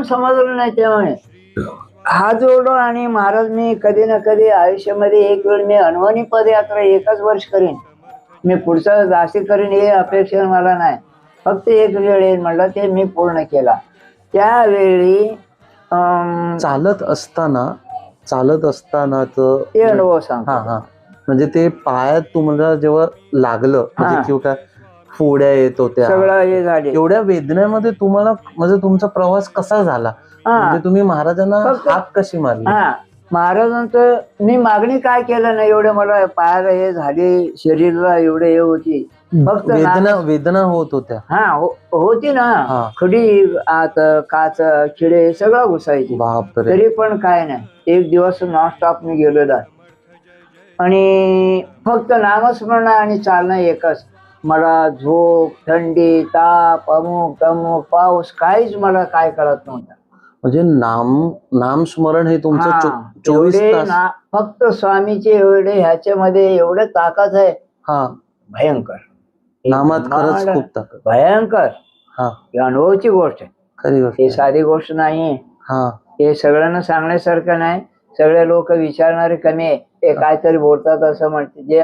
पण समजलं नाही त्यामुळे हात जोडलो आणि महाराज मी कधी ना कधी आयुष्यामध्ये एक वेळ मी अनवणी पदयात्रा एकच वर्ष करीन, मी पुढचं जास्ती करीन हे अपेक्षा मला नाही, फक्त एक वेळ येईल म्हटलं ते मी पूर्ण केला. त्यावेळी चालत असतानाच ते अनुभव सांगतो. हा हा म्हणजे ते पायात तुम्हाला जेव्हा लागलं म्हणजे हा. किंवा काय फोड्या येत होत्या, सगळं हे झाले. एवढ्या वेदनेमध्ये तुम्हाला म्हणजे तुमचा प्रवास कसा झाला, म्हणजे तुम्ही महाराजांना फक्त- हाक कशी मारली? हा महाराजांचं मी मागणी काय केलं नाही, एवढे मला पायाला हे झाले, शरीराला एवढे हे होती, फक्त वेदना होत होत्या. हा होती ना, हा. खडी आत काच खिडे सगळं घुसायचे, बापरे. तरी पण काय नाही. एक दिवस नॉनस्टॉप मी गेलेलो आहे आणि फक्त नामस्मरण आणि चालणं एकच. मला झोप, थंडी, ताप, अमुक तमुक, पाऊस काहीच मला काय कळत नव्हतं. म्हणजे नामस्मरण हे तुमचं हा, 24 एवढे तास. फक्त स्वामीचे एवढे ह्याच्यामध्ये एवढे ताकद आहे, हा, भयंकर. नामात खरंच खूप ताकद. भयंकर. हा, ही अनुभवाची गोष्ट आहे, खरी गोष्ट ही आहे. साधी गोष्ट नाही. हा, हे सगळ्यांना सांगण्यासारखं नाही. सगळे लोक विचारणारे कमी आहे, ते काहीतरी बोलतात असं म्हणते. जे